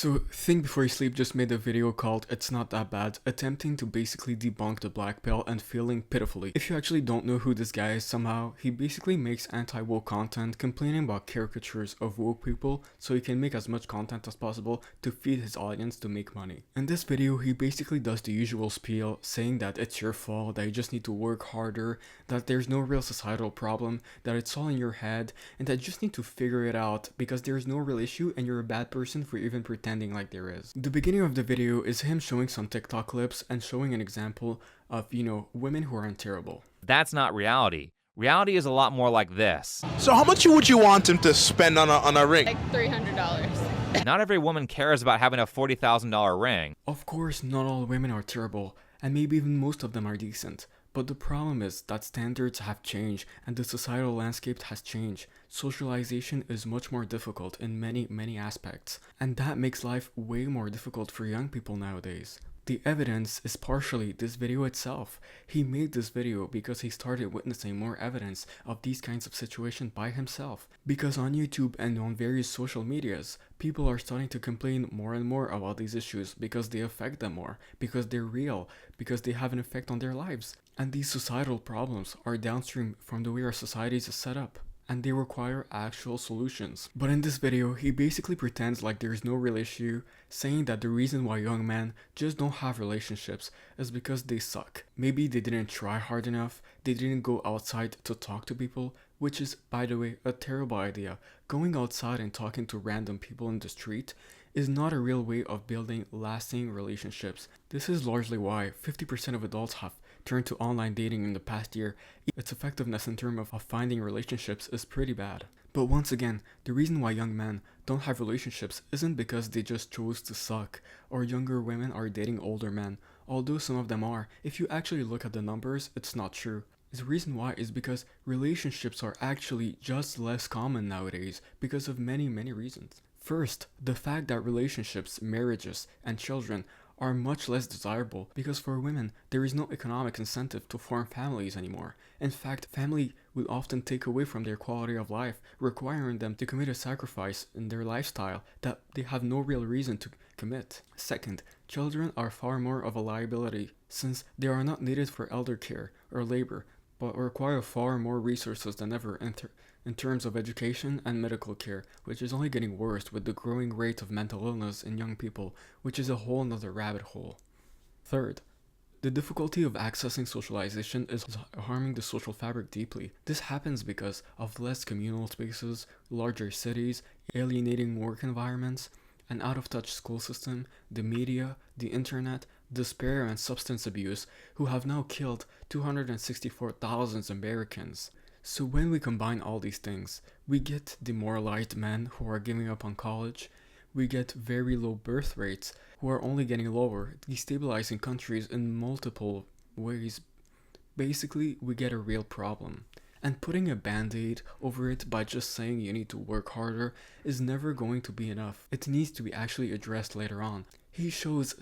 So Think Before You Sleep just made a video called It's Not That Bad, attempting to basically debunk the black pill and failing pitifully. If you actually don't know who this guy is somehow, he basically makes anti-woke content complaining about caricatures of woke people so he can make as much content as possible to feed his audience to make money. In this video, he basically does the usual spiel saying that it's your fault, that you just need to work harder, that there's no real societal problem, that it's all in your head, and that you just need to figure it out because there's no real issue and you're a bad person for even pretending like there is. The beginning of the video is him showing some TikTok clips and showing an example of, women who aren't terrible. That's not reality. Reality is a lot more like this. So how much would you want him to spend on a ring? Like $300. Not every woman cares about having a $40,000 ring. Of course, not all women are terrible, and maybe even most of them are decent. But the problem is that standards have changed and the societal landscape has changed. Socialization is much more difficult in many aspects, and that makes life way more difficult for young people nowadays. The evidence is partially this video itself. He made this video because he started witnessing more evidence of these kinds of situations by himself. Because on YouTube and on various social medias, people are starting to complain more and more about these issues because they affect them more, because they're real, because they have an effect on their lives. And these societal problems are downstream from the way our societies is set up, and they require actual solutions. But in this video, he basically pretends like there is no real issue, saying that the reason why young men just don't have relationships is because they suck. Maybe they didn't try hard enough, they didn't go outside to talk to people, which is, by the way, a terrible idea. Going outside and talking to random people in the street is not a real way of building lasting relationships. This is largely why 50% of adults have turned to online dating in the past year. Its effectiveness in terms of finding relationships is pretty bad. But once again, the reason why young men don't have relationships isn't because they just chose to suck, or younger women are dating older men, although some of them are. If you actually look at the numbers, it's not true. The reason why is because relationships are actually just less common nowadays because of many reasons. First, the fact that relationships, marriages, and children are much less desirable because for women, there is no economic incentive to form families anymore. In fact, family will often take away from their quality of life, requiring them to commit a sacrifice in their lifestyle that they have no real reason to commit. Second, children are far more of a liability since they are not needed for elder care or labor, but require far more resources than ever in terms of education and medical care, which is only getting worse with the growing rate of mental illness in young people, which is a whole nother rabbit hole. Third, the difficulty of accessing socialization is harming the social fabric deeply. This happens because of less communal spaces, larger cities, alienating work environments, an out-of-touch school system, the media, the internet, despair and substance abuse, who have now killed 264,000 Americans. So when we combine all these things, we get demoralized men who are giving up on college, we get very low birth rates who are only getting lower, destabilizing countries in multiple ways. Basically, we get a real problem. And putting a band-aid over it by just saying you need to work harder is never going to be enough. It needs to be actually addressed later on. He shows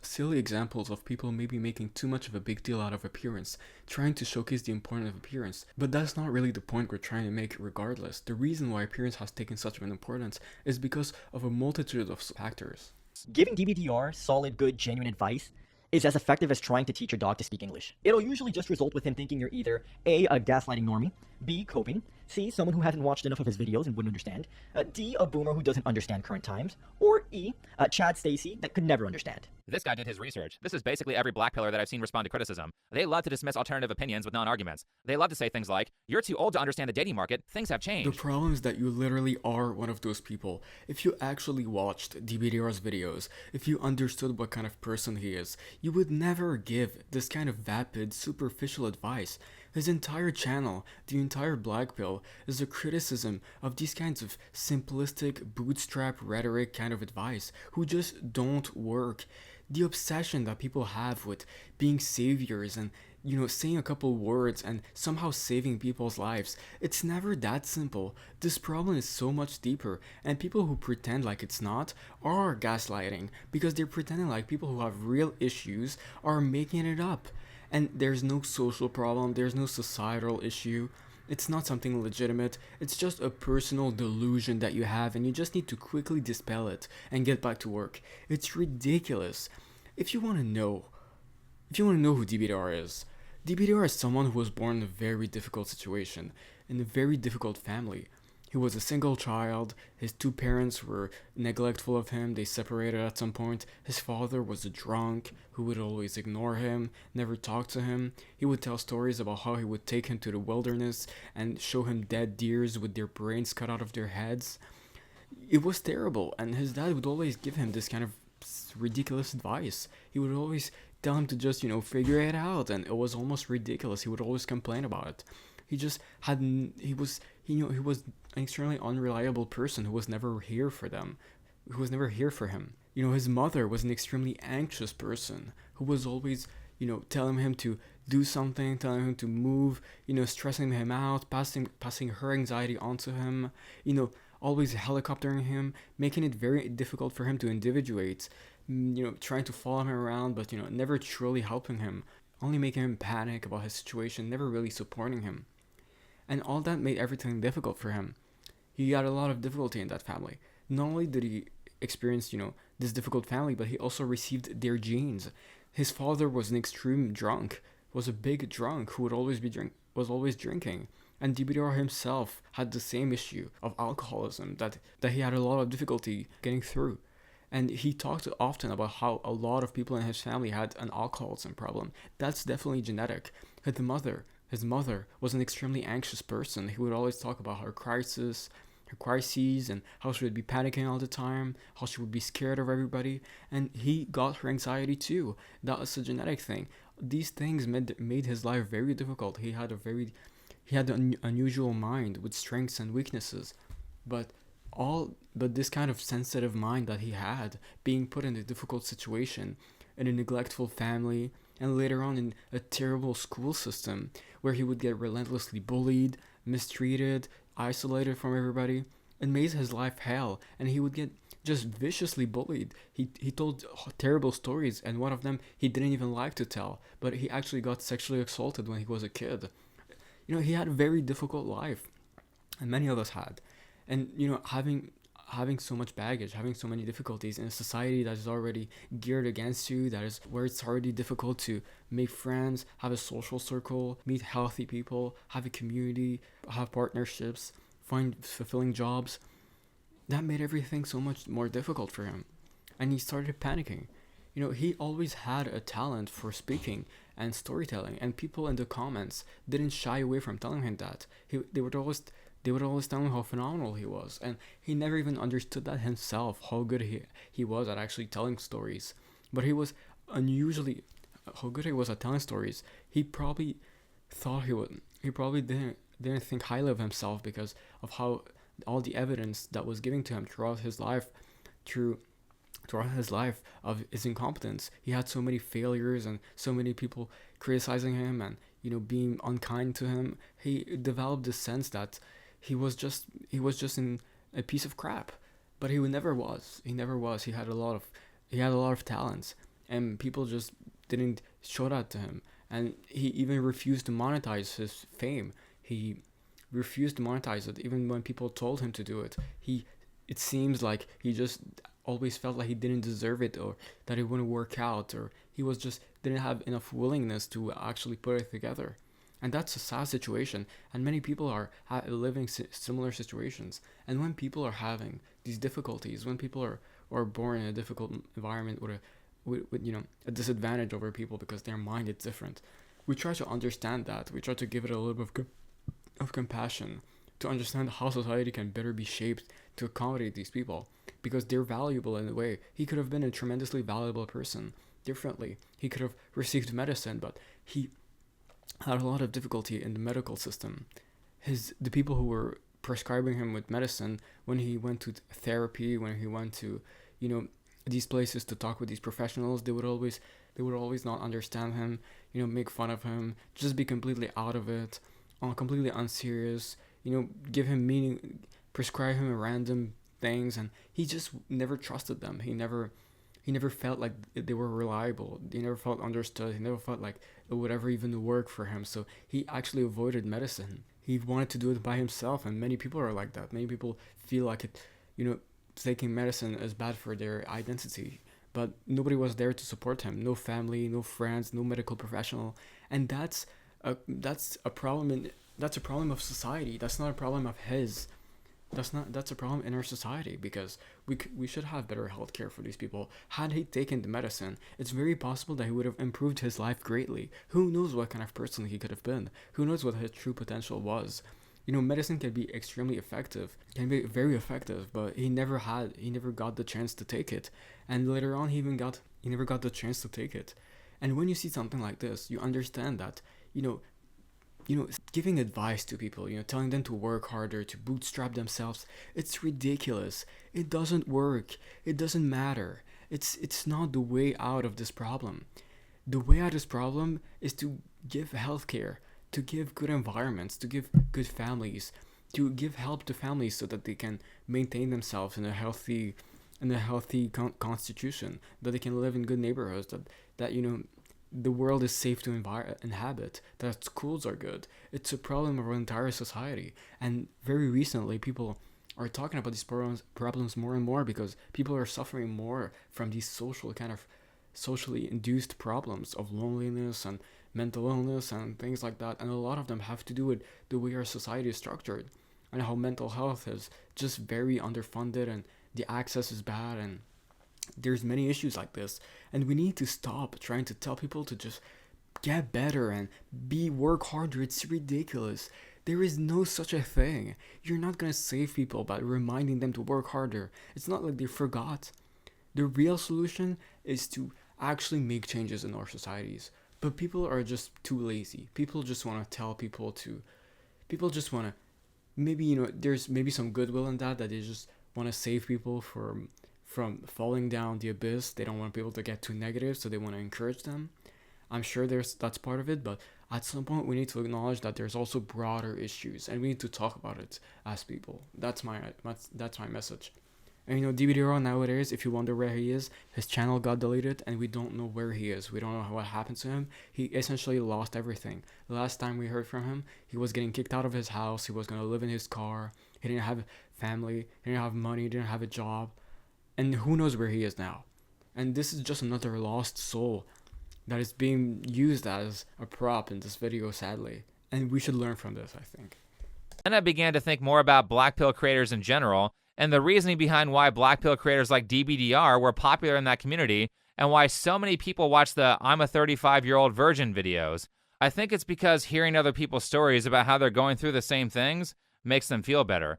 silly examples of people maybe making too much of a big deal out of appearance, trying to showcase the importance of appearance. But that's not really the point we're trying to make regardless. The reason why appearance has taken such an importance is because of a multitude of factors. Giving DBDR solid, good, genuine advice is as effective as trying to teach your dog to speak English. It'll usually just result with him thinking you're either A, a gaslighting normie, B, coping, C, someone who hasn't watched enough of his videos and wouldn't understand, D, a boomer who doesn't understand current times, or E, Chad Stacy that could never understand. This guy did his research. This is basically every black pillar that I've seen respond to criticism. They love to dismiss alternative opinions with non-arguments. They love to say things like, you're too old to understand the dating market, things have changed. The problem is that you literally are one of those people. If you actually watched DBDR's videos, if you understood what kind of person he is, you would never give this kind of vapid, superficial advice. His entire channel, the entire Blackpill, is a criticism of these kinds of simplistic, bootstrap rhetoric kind of advice, who just don't work. The obsession that people have with being saviors and, saying a couple words and somehow saving people's lives, it's never that simple. This problem is so much deeper, and people who pretend like it's not are gaslighting, because they're pretending like people who have real issues are making it up. And there's no social problem, there's no societal issue. It's not something legitimate, it's just a personal delusion that you have, and you just need to quickly dispel it and get back to work. It's ridiculous. If you want to know, if you want to know who DBDR is, DBDR is someone who was born in a very difficult situation, in a very difficult family. He was a single child, his two parents were neglectful of him, they separated at some point. His father was a drunk who would always ignore him, never talk to him. He would tell stories about how he would take him to the wilderness and show him dead deers with their brains cut out of their heads. It was terrible, and his dad would always give him this kind of ridiculous advice. He would always tell him to just, figure it out, and it was almost ridiculous. He would always complain about it. He just hadn't, he was an extremely unreliable person who was never here for them, who was never here for him. His mother was an extremely anxious person who was always, telling him to do something, telling him to move, stressing him out, passing her anxiety onto him, always helicoptering him, making it very difficult for him to individuate, trying to follow him around, but, never truly helping him, only making him panic about his situation, never really supporting him. And all that made everything difficult for him. He had a lot of difficulty in that family. Not only did he experience, this difficult family, but he also received their genes. His father was an extreme drunk, was a big drunk who would always was always drinking. And DBDR himself had the same issue of alcoholism that he had a lot of difficulty getting through. And he talked often about how a lot of people in his family had an alcoholism problem. That's definitely genetic. His mother was an extremely anxious person. He would always talk about her crises, and how she would be panicking all the time, how she would be scared of everybody, and he got her anxiety too. That was a genetic thing. These things made his life very difficult. He had an unusual mind with strengths and weaknesses, but this kind of sensitive mind that he had, being put in a difficult situation, in a neglectful family, and later on in a terrible school system where he would get relentlessly bullied, mistreated, isolated from everybody. It made his life hell, and he would get just viciously bullied. He told terrible stories, and one of them he didn't even like to tell, but he actually got sexually assaulted when he was a kid. He had a very difficult life, and many of us had. And, having so much baggage, having so many difficulties in a society that is already geared against you, that is where it's already difficult to make friends, have a social circle, meet healthy people, have a community, have partnerships, find fulfilling jobs, that made everything so much more difficult for him. And he started panicking. He always had a talent for speaking and storytelling, and people in the comments didn't shy away from telling him that. They would always tell him how phenomenal he was, and he never even understood that himself, how good he was at actually telling stories. But he was unusually, how good he was at telling stories. He probably didn't think highly of himself because of how all the evidence that was given to him throughout his life of his incompetence. He had so many failures and so many people criticizing him and being unkind to him. He developed this sense that he was just in a piece of crap, but he never was. He had a lot of talents, and people just didn't show that to him. And he even refused to monetize his fame. He refused to monetize it, even when people told him to do it. It seems like he just always felt like he didn't deserve it, or that it wouldn't work out, or he was just didn't have enough willingness to actually put it together. And that's a sad situation, and many people are living similar situations. And when people are having these difficulties, when people are born in a difficult environment with a disadvantage over people because their mind is different, we try to understand that. We try to give it a little bit of compassion, to understand how society can better be shaped to accommodate these people, because they're valuable in a way. He could have been a tremendously valuable person differently. He could have received medicine, but he had a lot of difficulty in the medical system. The people who were prescribing him with medicine, when he went to therapy, when he went to, these places to talk with these professionals, they would always not understand him, make fun of him, just be completely out of it, completely unserious, give him meaning, prescribe him random things, and he just never trusted them. He never felt like they were reliable. He never felt understood. He never felt like it would ever even work for him. So he actually avoided medicine. He wanted to do it by himself, and many people are like that. Many people feel like it, you know, taking medicine is bad for their identity. But nobody was there to support him. No family, no friends, no medical professional, and that's a problem that's a problem of society. That's not a problem of his. That's a problem in our society, because we should have better healthcare for these people. Had he taken the medicine, it's very possible that he would have improved his life greatly. Who knows what kind of person he could have been? Who knows what his true potential was? Medicine can be extremely effective, can be very effective, but he never got the chance to take it, and later on he never got the chance to take it. And when you see something like this, you understand that you know giving advice to people, telling them to work harder, to bootstrap themselves, it's ridiculous. It doesn't work. It doesn't matter. It's not the way out of this problem. The way out of this problem is to give healthcare, to give good environments, to give good families, to give help to families so that they can maintain themselves in a healthy constitution, that they can live in good neighborhoods, that the world is safe to inhabit, that schools are good. It's a problem of our entire society. And very recently, people are talking about these problems more and more, because people are suffering more from these socially induced problems of loneliness and mental illness and things like that. And a lot of them have to do with the way our society is structured, and how mental health is just very underfunded, and the access is bad, and there's many issues like this. And we need to stop trying to tell people to just get better and work harder. It's ridiculous. There is no such a thing. You're not gonna save people by reminding them to work harder. It's not like they forgot. The real solution is to actually make changes in our societies. But people are just too lazy. People just want to tell people just want to, maybe, there's maybe some goodwill in that they just want to save people from falling down the abyss. They don't want people to get too negative, so they want to encourage them. I'm sure that's part of it, but at some point we need to acknowledge that there's also broader issues, and we need to talk about it as people. That's my message. And DBDRO nowadays, if you wonder where he is, his channel got deleted, and we don't know where he is. We don't know what happened to him. He essentially lost everything. The last time we heard from him, he was getting kicked out of his house. He was gonna live in his car. He didn't have family. He didn't have money. He didn't have a job. And who knows where he is now. And this is just another lost soul that is being used as a prop in this video, sadly. And we should learn from this, I think. Then I began to think more about Blackpill creators in general, and the reasoning behind why Blackpill creators like DBDR were popular in that community, and why so many people watch the I'm a 35-year-old virgin videos. I think it's because hearing other people's stories about how they're going through the same things makes them feel better.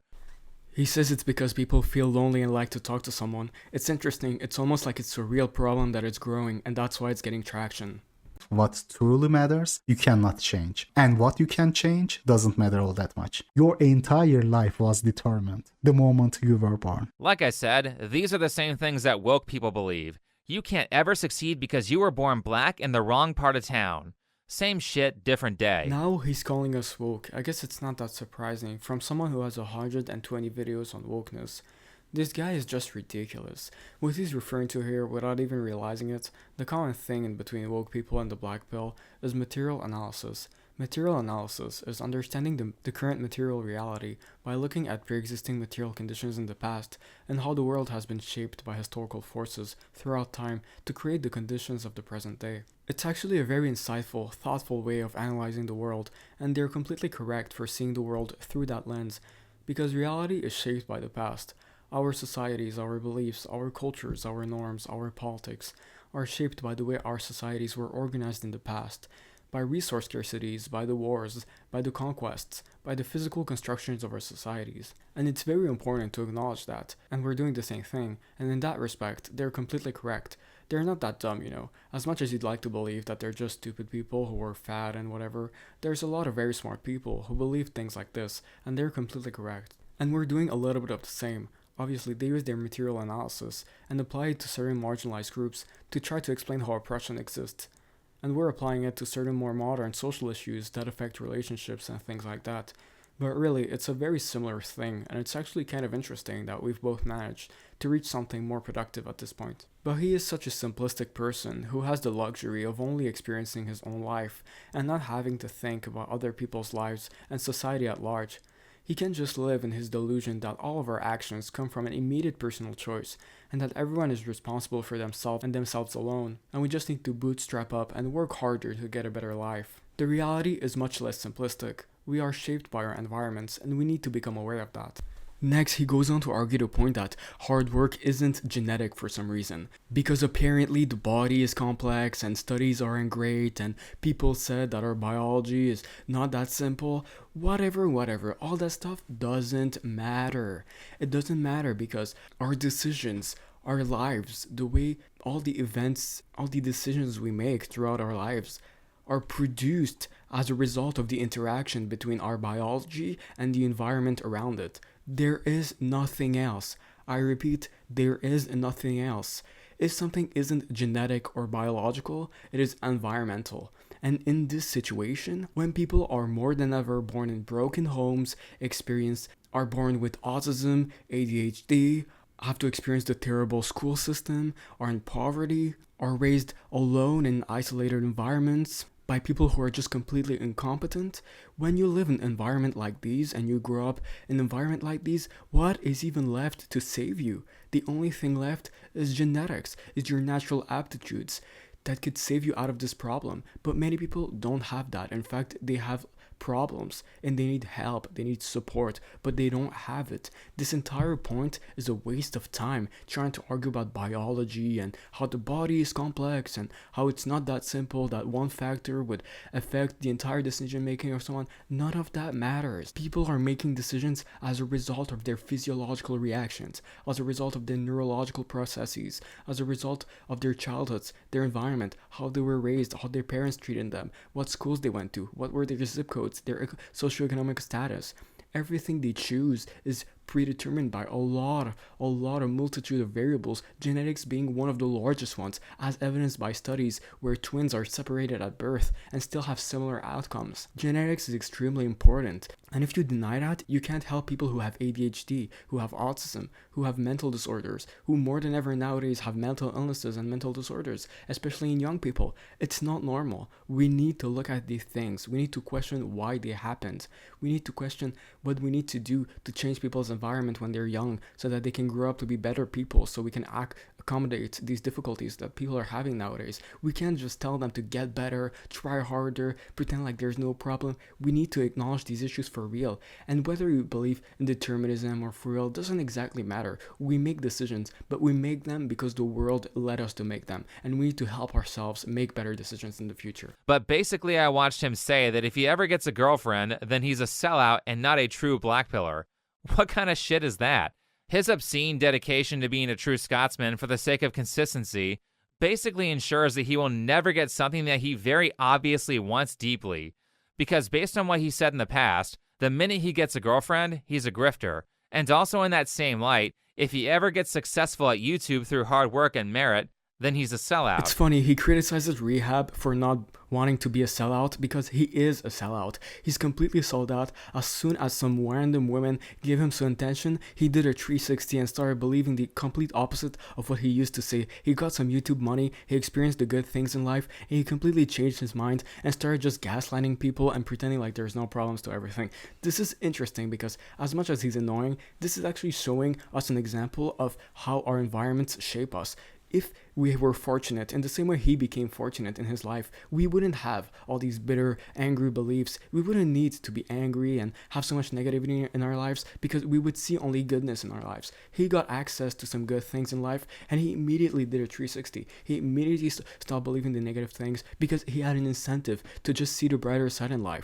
He says it's because people feel lonely and like to talk to someone. It's interesting. It's almost like it's a real problem that it's growing, and that's why it's getting traction. What truly matters, you cannot change. And what you can change doesn't matter all that much. Your entire life was determined the moment you were born. Like I said, these are the same things that woke people believe. You can't ever succeed because you were born black in the wrong part of town. Same shit, different day. Now he's calling us woke. I guess it's not that surprising. From someone who has 120 videos on wokeness, this guy is just ridiculous. What he's referring to here, without even realizing it, the common thing in between woke people and the black pill is material analysis. Material analysis is understanding the current material reality by looking at pre-existing material conditions in the past and how the world has been shaped by historical forces throughout time to create the conditions of the present day. It's actually a very insightful, thoughtful way of analyzing the world, and they're completely correct for seeing the world through that lens, because reality is shaped by the past. Our societies, our beliefs, our cultures, our norms, our politics are shaped by the way our societies were organized in the past, by resource scarcities, by the wars, by the conquests, by the physical constructions of our societies. And it's very important to acknowledge that, and we're doing the same thing, and in that respect, they're completely correct. They're not that dumb, As much as you'd like to believe that they're just stupid people who are fat and whatever, there's a lot of very smart people who believe things like this, and they're completely correct. And we're doing a little bit of the same. Obviously, they use their material analysis and apply it to certain marginalized groups to try to explain how oppression exists. And we're applying it to certain more modern social issues that affect relationships and things like that. But really, it's a very similar thing, and it's actually kind of interesting that we've both managed to reach something more productive at this point. But he is such a simplistic person who has the luxury of only experiencing his own life and not having to think about other people's lives and society at large. He can just live in his delusion that all of our actions come from an immediate personal choice and that everyone is responsible for themselves and themselves alone, and we just need to bootstrap up and work harder to get a better life. The reality is much less simplistic. We are shaped by our environments, and we need to become aware of that. Next, he goes on to argue the point that hard work isn't genetic for some reason, because apparently the body is complex and studies aren't great and people said that our biology is not that simple. Whatever, all that stuff doesn't matter. It doesn't matter because our decisions, our lives, the way all the events, all the decisions we make throughout our lives are produced as a result of the interaction between our biology and the environment around it. There is nothing else. I repeat, there is nothing else. If something isn't genetic or biological, it is environmental. And in this situation, when people are more than ever born in broken homes, are born with autism, ADHD, have to experience the terrible school system, are in poverty, are raised alone in isolated environments, by people who are just completely incompetent. When you live in an environment like these and you grow up in an environment like these, what is even left to save you? The only thing left is genetics, is your natural aptitudes that could save you out of this problem. But many people don't have that. In fact, they have problems and they need help, they need support, but they don't have it. This entire point is a waste of time trying to argue about biology and how the body is complex and how it's not that simple that one factor would affect the entire decision making or so on. None of that matters. People are making decisions as a result of their physiological reactions, as a result of their neurological processes, as a result of their childhoods, their environment, how they were raised, how their parents treated them, what schools they went to, what were their zip codes, their socioeconomic status. Everything they choose is predetermined by a multitude of variables, genetics being one of the largest ones, as evidenced by studies where twins are separated at birth and still have similar outcomes. Genetics is extremely important, and if you deny that, you can't help people who have ADHD, who have autism, who have mental disorders, who more than ever nowadays have mental illnesses and mental disorders, especially in young people. It's not normal. We need to look at these things. We need to question why they happened. We need to question what we need to do to change people's environment when they're young so that they can grow up to be better people, so we can accommodate these difficulties that people are having nowadays. We can't just tell them to get better, try harder, pretend like there's no problem. We need to acknowledge these issues for real. And whether you believe in determinism or free will doesn't exactly matter. We make decisions, but we make them because the world led us to make them, and we need to help ourselves make better decisions in the future. But basically, I watched him say that if he ever gets a girlfriend, then he's a sellout and not a true blackpiller. What kind of shit is that? His obscene dedication to being a true Scotsman for the sake of consistency basically ensures that he will never get something that he very obviously wants deeply. Because based on what he said in the past, the minute he gets a girlfriend, he's a grifter. And also in that same light, if he ever gets successful at YouTube through hard work and merit, then he's a sellout. It's funny, he criticizes Rehab for not wanting to be a sellout because he is a sellout. He's completely sold out. As soon as some random women gave him some attention, he did a 360 and started believing the complete opposite of what he used to say. He got some YouTube money, he experienced the good things in life, and he completely changed his mind and started just gaslighting people and pretending like there's no problems to everything. This is interesting because as much as he's annoying, this is actually showing us an example of how our environments shape us. If we were fortunate in the same way he became fortunate in his life, we wouldn't have all these bitter, angry beliefs. We wouldn't need to be angry and have so much negativity in our lives because we would see only goodness in our lives. He got access to some good things in life and he immediately did a 360. He immediately stopped believing the negative things because he had an incentive to just see the brighter side in life.